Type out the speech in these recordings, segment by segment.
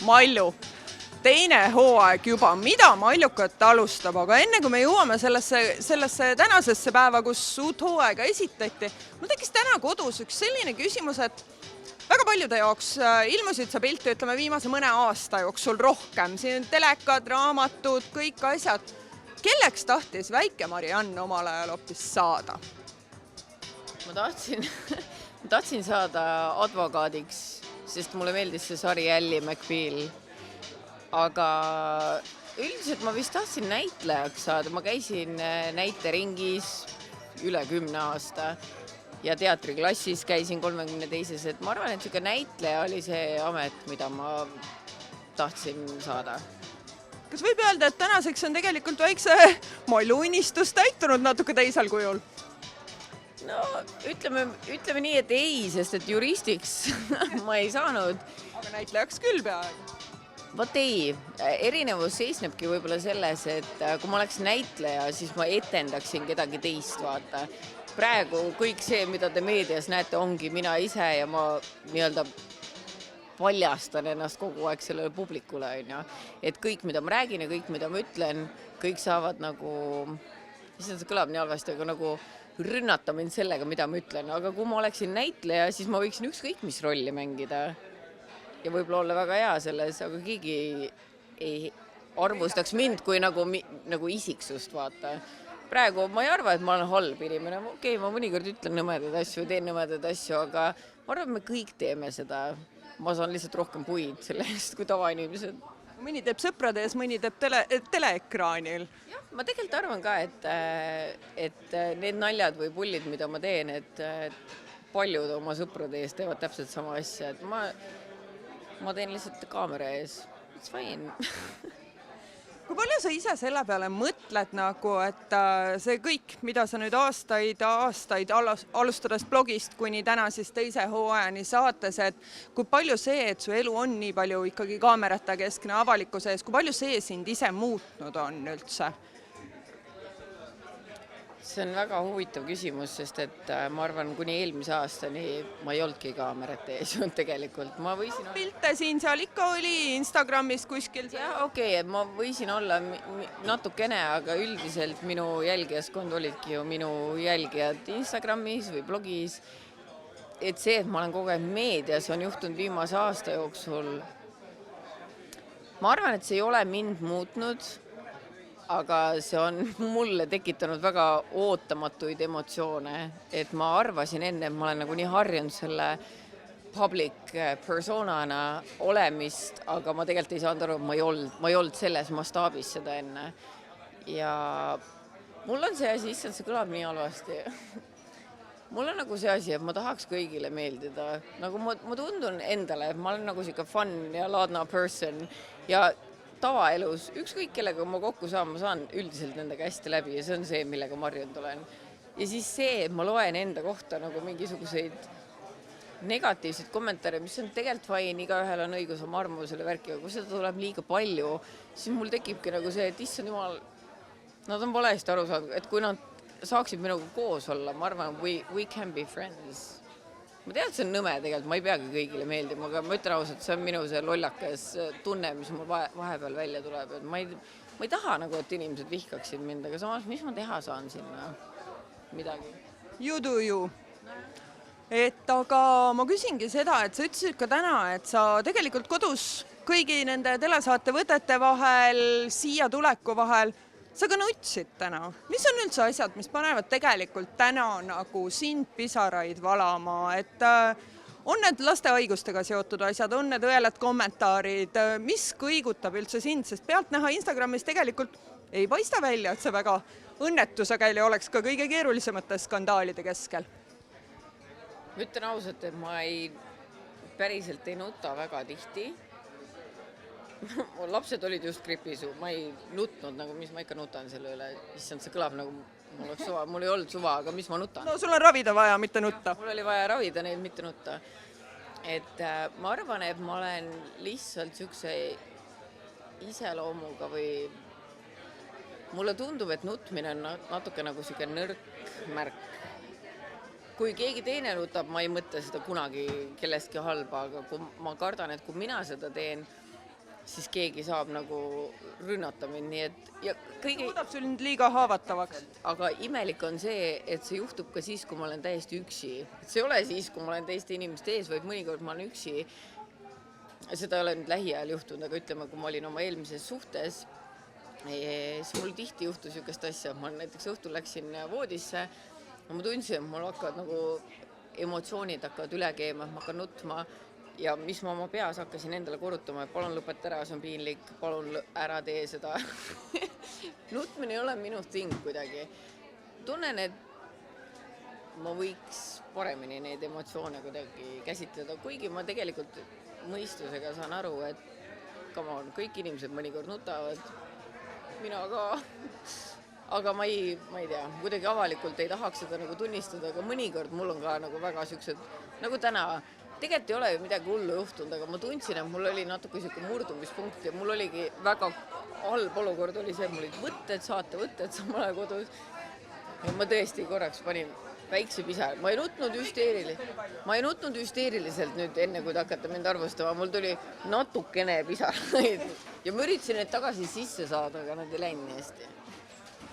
Malju, teine hooaeg juba, mida Maljukat alustab, aga enne kui me jõuame sellesse tänasesse päeva, kus uut hooaega esitati, mul tekkis täna kodus üks selline küsimus, et väga paljude jaoks ilmusid sa pilti, ütleme, viimase mõne aasta jooksul rohkem, siin telekad, raamatud, kõik asjad. Kelleks tahtis väike Mariann omal ajal hoopis saada? Ma tahtsin saada advokaadiks, sest mulle meeldis see sari Ally McBeal. Aga üldiselt ma vist tahtsin näitlejaks saada. Ma käisin näiteringis üle 10 aasta ja teatriklassis käisin 32. Et ma arvan, et siuke näitleja oli see amet, mida ma tahtsin saada. Kas võib öelda, et tänaseks on tegelikult väikse Malju unistus täitunud natuke teisel kujul? No, ütleme nii, et ei, sest et juristiks ma ei saanud. Aga näitlejaks küll peaaegu. Vot ei, erinevus seisnebki võib-olla selles, et kui ma oleks näitleja, siis ma etendaksin kedagi teist, vaata. Praegu kõik see, mida te meedias näete, ongi mina ise ja ma nii-öelda paljastan ennast kogu aeg sellele publikule, et kõik, mida ma räägin ja kõik, mida ma ütlen, kõik saavad nagu, see kõlab nii halvasti, aga nagu rünnata mind sellega, mida ma ütlen, aga kui ma oleksin näitleja, siis ma võiksin ükskõik mis rolli mängida ja võib-olla olla väga hea selles, aga keegi ei arvustaks mind kui nagu isiksust, vaata. Praegu ma ei arva, et ma olen halb inimene. Okei, ma mõnikord ütlen nõmedaid asju, teen nõmedaid asju, aga ma arvan, et me kõik teeme seda. Ma saan lihtsalt rohkem puid selle eest kui tavainimesed. Mõni teeb sõprade ees, mõni teeb teleekraanil. Jah, ma tegelikult arvan ka, et need naljad või pullid, mida ma teen, et paljud oma sõprade ees teevad täpselt sama asja. Et ma teen lihtsalt kaamera ees. It's fine. Kui palju sa ise selle peale mõtled, nagu, et see kõik, mida sa nüüd aastaid alustades blogist kuni täna siis teise hooajani saates, et kui palju see, et su elu on nii palju ikkagi kaamerate keskne avalikkuse ees, kui palju see sind ise muutnud on üldse? See on väga huvitav küsimus, sest et ma arvan, kuni eelmise aastani ma ei olnudki kaamerate ees tegelikult. Ma võisin pilte siin seal ikka oli Instagramis kuskil. Jah, okei, et ma võisin olla natukene, aga üldiselt minu jälgijaskond olidki ju minu jälgijad Instagramis või blogis. Et see, et ma olen kogu aeg meedias, on juhtunud viimase aasta jooksul. Ma arvan, et see ei ole mind muutnud, aga see on mulle tekitanud väga ootamatuid emotsioone, et ma arvasin enne, et ma olen nagu nii harjunud selle public personana olemist, aga ma tegelikult ei saanud aru, et ma ei olnud selles mastaabis seda enne. Ja mul on see asi, issand, see kõlab nii halvasti. Mul on nagu see asi, et ma tahaks kõigile meeldida. Nagu ma tundun endale, et ma olen nagu siuke fun ja laadna person ja tavaelus, ükskõik kellega ma kokku saan, ma saan üldiselt nendega hästi läbi ja see on see, millega ma harjunud olen. Ja siis see, et ma loen enda kohta nagu mingisuguseid negatiivseid kommentaare, mis on tegelikult vain, igaühel on õigus oma arvamusele värki, aga kui seda tuleb liiga palju, siis mul tekibki nagu see, et issand jumal, nad on valesti aru saanud, et kui nad saaksid minuga koos olla, ma arvan, we can be friends. Ma tean, et see on nõme tegelikult, ma ei peagi kõigile meeldima, aga ma ütlen ausalt, see on minu see lollakas tunne, mis mul vahepeal välja tuleb. Et ma ei taha nagu, et inimesed vihkaksid mind, aga samas, mis ma teha saan sinna midagi? You do you. Et aga ma küsingi seda, et sa ütlesid ka täna, et sa tegelikult kodus kõigi nende telesaate võtete vahel, siia tuleku vahel, sa ka nutsid täna. Mis on üldse asjad, mis panevad tegelikult täna nagu sind pisaraid valama, et on need laste haigustega seotud asjad, on need õelad kommentaarid, mis kõigutab üldse sind, sest pealt näha Instagramis tegelikult ei paista välja, et see väga õnnetusageli oleks ka kõige keerulisemate skandaalide keskel. Ma ütlen ausalt, et ma päriselt ei nuta väga tihti. Lapsed olid just gripis, ma ei nutnud, nagu mis ma ikka nutan selle üle. Issand, see kõlab nagu mul ei olnud suva, aga mis ma nutan? No sul on ravida vaja, mitte nutta. Mul oli vaja ravida neid, mitte nutta. Et ma arvan, et ma olen lihtsalt siukse iseloomuga või mulle tundub, et nutmine on natuke nagu siuke nõrk märk. Kui keegi teine nutab, ma ei mõtle seda kunagi kellestki halba, aga kui ma kardan, et kui mina seda teen, siis keegi saab nagu rünnata mind, nii et ja kõige... muudab sul nüüd liiga haavatavaks. Aga imelik on see, et see juhtub ka siis, kui ma olen täiesti üksi. See ei ole siis, kui ma olen teiste inimeste ees, vaid mõnikord ma olen üksi. Seda ei ole nüüd lähiajal juhtunud, aga ütleme, kui ma olin oma eelmises suhtes, siis mul tihti juhtus niisugust asja. Ma näiteks õhtul läksin voodisse ja ma tundsin, et mul hakkavad nagu emotsioonid hakkavad üle keema, ma hakkan nutma ja mis ma oma peas hakkasin endale korrutama, et palun lõpeta ära, see on piinlik, palun ära tee seda. Nutmine ei ole minu ting kuidagi. Tunnen, et ma võiks paremini neid emotsioone kuidagi käsitleda, kuigi ma tegelikult mõistusega saan aru, et kõik inimesed mõnikord nutavad, mina ka. Aga ma ei tea, kuidagi avalikult ei tahaks seda nagu tunnistada, aga mõnikord mul on ka nagu väga siuksed, nagu täna, tegelikult ei ole ju midagi hullu juhtunud, aga ma tundsin, et mul oli natuke siuke murdumispunkt ja mul oligi väga halb olukord oli see, et mul olid saatevõtted samal ajal kodus ja ma tõesti korraks panin väikse pisar. Ma ei nutnud hüsteeriliselt nüüd enne, kui te hakkate mind arvustama, mul tuli natukene pisaraid ja ma üritasin need tagasi sisse saada, aga nad ei läinud nii hästi.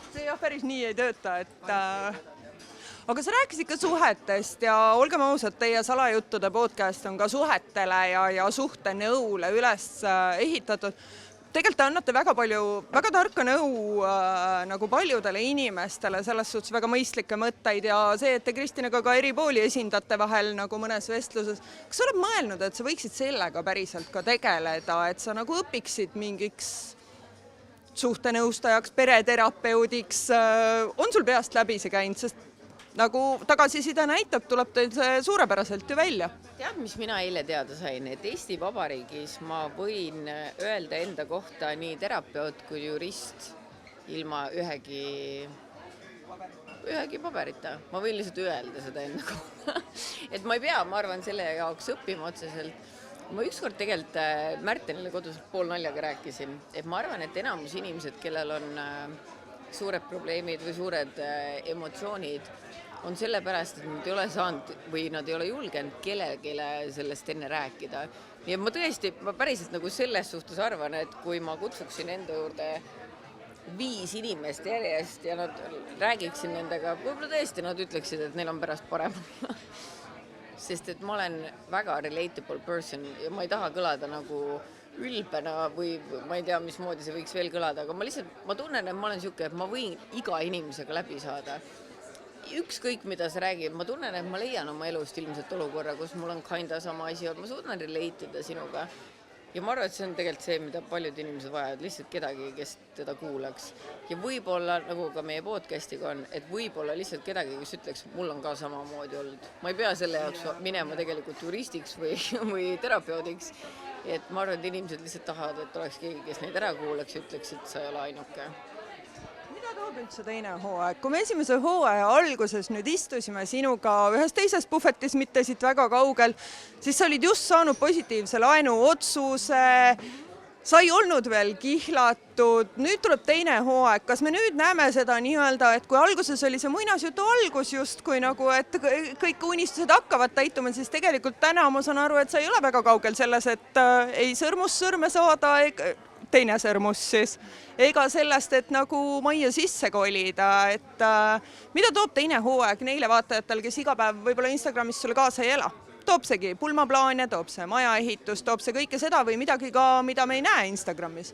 See jah, päris nii ei tööta, et aga sa rääkisid ka suhetest ja olgem ausad, teie salajuttude podcast on ka suhetele ja suhtenõule üles ehitatud. Tegelikult te annate väga tarka nõu nagu paljudele inimestele, selles suhtes väga mõistlikke mõtteid ja see, et te Kristinaga ka eri pooli esindate vahel nagu mõnes vestluses. Kas sa oled mõelnud, et sa võiksid sellega päriselt ka tegeleda, et sa nagu õpiksid mingiks suhtenõustajaks, pereterapeudiks, on sul peast läbi see käinud, sest nagu tagasiside näitab, tuleb teil see suurepäraselt ju välja. Tead, mis mina eile teada sain, et Eesti Vabariigis ma võin öelda enda kohta nii terapeut kui jurist ilma ühegi paberita. Ma võin lihtsalt öelda seda enda kohta. Et ma ei pea, ma arvan, selle jaoks õppima otseselt. Ma ükskord tegelikult Märtenile kodus pool naljaga rääkisin, et ma arvan, et enamus inimesed, kellel on suured probleemid või suured emotsioonid, on sellepärast, et nad ei ole saanud või nad ei ole julgenud kellelegi sellest enne rääkida. Ja ma päriselt nagu selles suhtes arvan, et kui ma kutsuksin enda juurde 5 inimest järjest ja nad räägiksin nendega, võib-olla tõesti nad ütleksid, et neil on pärast parem. Sest et ma olen väga relatable person ja ma ei taha kõlada nagu ülbena või ma ei tea, mismoodi see võiks veel kõlada, aga ma tunnen, et ma olen siuke, et ma võin iga inimesega läbi saada. Ükskõik, mida sa räägid, ma tunnen, et ma leian oma elust ilmselt olukorra, kus mul on kinda sama asi, ma suudan relatida sinuga. Ja ma arvan, et see on tegelikult see, mida paljud inimesed vajavad, lihtsalt kedagi, kes teda kuulaks. Ja võib-olla, nagu ka meie podcastiga on, et võib-olla lihtsalt kedagi, kes ütleks, mul on ka samamoodi olnud. Ma ei pea selle jaoks minema tegelikult juristiks või terapeudiks. Et ma arvan, et inimesed lihtsalt tahavad, et oleks keegi, kes neid ära kuulaks ja ütleks, et sa ei ole ainuke. Mida toob üldse teine hooaeg? Kui me esimese hooaja alguses nüüd istusime sinuga ühes teises puhvetis, mitte siit väga kaugel, siis sa olid just saanud positiivse laenuotsuse, sa ei olnud veel kihlatud, nüüd tuleb teine hooaeg. Kas me nüüd näeme seda nii-öelda, et kui alguses oli see muinasjutu algus justkui nagu, et kõik unistused hakkavad täituma, siis tegelikult täna ma saan aru, et sa ei ole väga kaugel selles, et ei sõrmust sõrme saada, teine sõrmus siis, ega sellest, et nagu majja sisse kolida, et mida toob teine hooaeg neile vaatajatele, kes iga päev võib-olla Instagramis sulle kaasa ei ela? Toob seegi pulmaplaane, toob see majaehitus, toob see kõike seda või midagi ka, mida me ei näe Instagramis?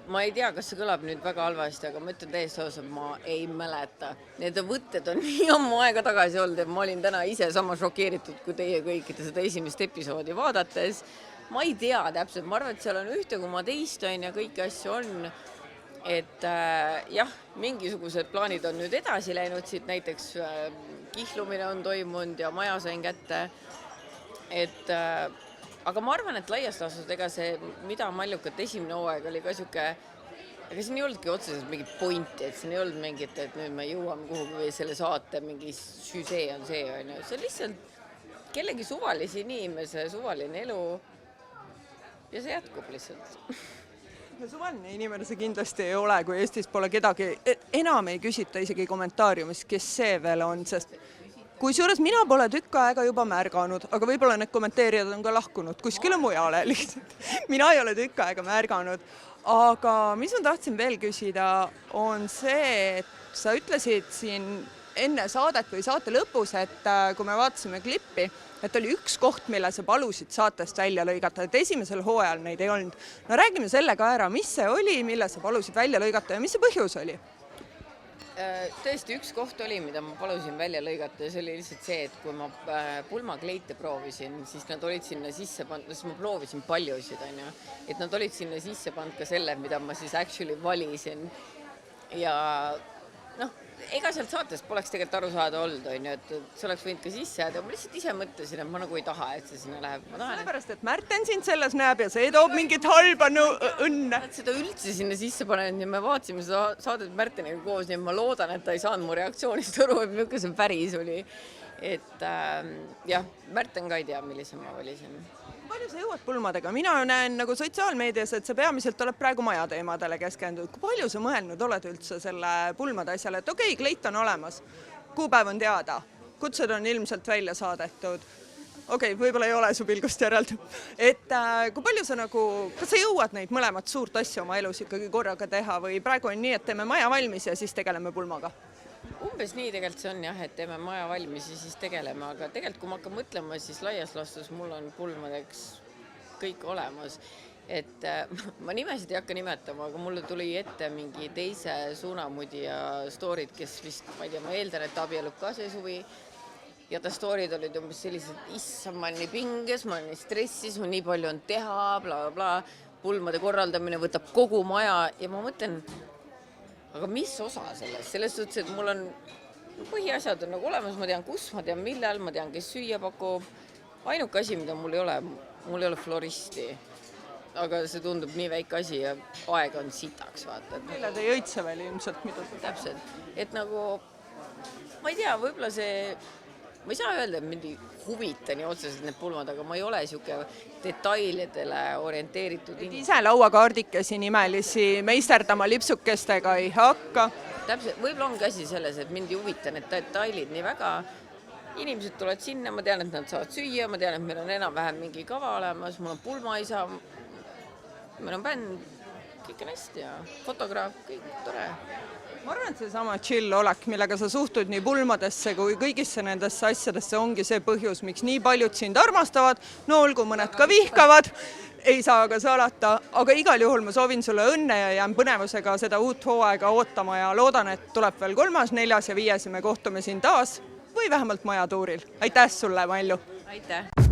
Ma ei tea, kas see kõlab nüüd väga halvasti, aga ma ütlen täiesti ausalt, ma ei mäleta. Need võtted on nii ammu aega tagasi olnud, et ma olin täna ise sama šokeeritud kui teie kõikide seda esimest episoodi vaadates. Ma ei tea täpselt, ma arvan, et seal on 1,2 ja kõiki asju on, et jah, mingisugused plaanid on nüüd edasi läinud, siit näiteks kihlumine on toimunud ja maja sain kätte, et aga ma arvan, et laias laastus ega see, mida Maljukat esimene hooaeg oli ka siuke, aga siin ei olnudki otseselt mingit pointi, et siin ei olnud mingit, et nüüd me jõuame kuhugi või selle saate mingi süsee on see, see on lihtsalt kellegi suvalise inimese suvaline elu ja see jätkub lihtsalt. Suvaline inimene see kindlasti ei ole, kui Eestis pole kedagi, enam ei küsita isegi kommentaariumis, kes see veel on, sest kusjuures mina pole tükk aega juba märganud, aga võib-olla need kommenteerijad on ka lahkunud kuskile mujale lihtsalt. Mina ei ole tükk aega märganud. Aga mis ma tahtsin veel küsida, on see, et sa ütlesid siin enne saadet või saate lõpus, et kui me vaatasime klippi, et oli üks koht, mille sa palusid saatest välja lõigata, et esimesel hooajal neid ei olnud. No räägime selle ka ära, mis see oli, mille sa palusid välja lõigata ja mis see põhjus oli? Tõesti, üks koht oli, mida ma palusin välja lõigata ja see oli lihtsalt see, et kui ma pulmakleite proovisin, siis nad olid sinna sisse pandud, siis ma proovisin paljusid, et nad olid sinna sisse pandud ka selle, mida ma siis actually valisin. Ja ega sealt saatest poleks tegelikult aru saada olnud, et see oleks võinud ka sisse jääda, ma lihtsalt ise mõtlesin, et ma nagu ei taha, et see sinna läheb. Sellepärast, et Märten sind selles näeb ja see toob mingit halba õnne. Seda üldse sinna sisse panen ja me vaatasime seda saadet Märteniga koos, nii ma loodan, et ta ei saanud mu reaktsioonist aru, et milline see päris oli. Et jah, Märten ka ei tea, millise ma valisin. Palju sa jõuad pulmadega? Mina näen nagu sotsiaalmeedias, et sa peamiselt oled praegu majateemadele keskendunud. Kui palju sa mõelnud oled üldse selle pulmade asjale? Et okei, kleit on olemas, kuupäev on teada, kutsed on ilmselt välja saadetud. Okei, võib-olla ei ole su pilgust järeldu. Et kui palju sa kas sa jõuad neid mõlemat suurt asja oma elus ikkagi korraga teha või praegu on nii, et teeme maja valmis ja siis tegeleme pulmaga? Umbes nii tegelikult see on jah, et teeme maja valmis ja siis tegeleme, aga tegelikult kui ma hakkan mõtlema, siis laias laastus mul on pulmadeks kõik olemas. Et ma nimesid ei hakka nimetama, aga mulle tuli ette mingi teise suunamudija stoorid, kes vist, ma ei tea, ma eeldan, et abielub ka see suvi. Ja ta stoorid olid umbes sellised, issa ma olen nii pinges, ma olen nii stressis, ma nii palju on teha, bla, bla, bla. Pulmade korraldamine võtab kogu maja ja ma mõtlen, aga mis osa sellest? Selles suhtes, et mul on põhiasjad on nagu olemas, ma tean kus, ma tean millal, ma tean, kes süüa pakub. Ainuke asi, mida mul ei ole floristi. Aga see tundub nii väike asi ja aega on sitaks, vaata. Meile te jõitse veel ilmselt midagi. Täpselt. Et nagu, ma ei tea, võib-olla see, ma ei saa öelda, et mind ei huvita nii otseselt need pulmad, aga ma ei ole siuke detailidele orienteeritud. Ise lauakaardikesi nimelisi meisterdama lipsukestega ei hakka. Täpselt, võib-olla on käsi selles, et mind ei huvita need detailid nii väga. Inimesed tulevad sinna, ma tean, et nad saavad süüa, ma tean, et meil on enam-vähem mingi kava olemas, mul on pulmaisa, meil on bänd, kõik on hästi ja fotograaf, kõik tore. Ma arvan, et see sama chill olek, millega sa suhtud nii pulmadesse kui kõigisse nendesse asjadesse ongi see põhjus, miks nii paljud sind armastavad, no olgu mõned ka vihkavad, ei saa ka salata, aga igal juhul ma soovin sulle õnne ja jään põnevusega seda uut hooaega ootama ja loodan, et tuleb veel 3., 4. ja 5. me kohtume siin taas või vähemalt majatuuril. Aitäh sulle, Malju! Aitäh!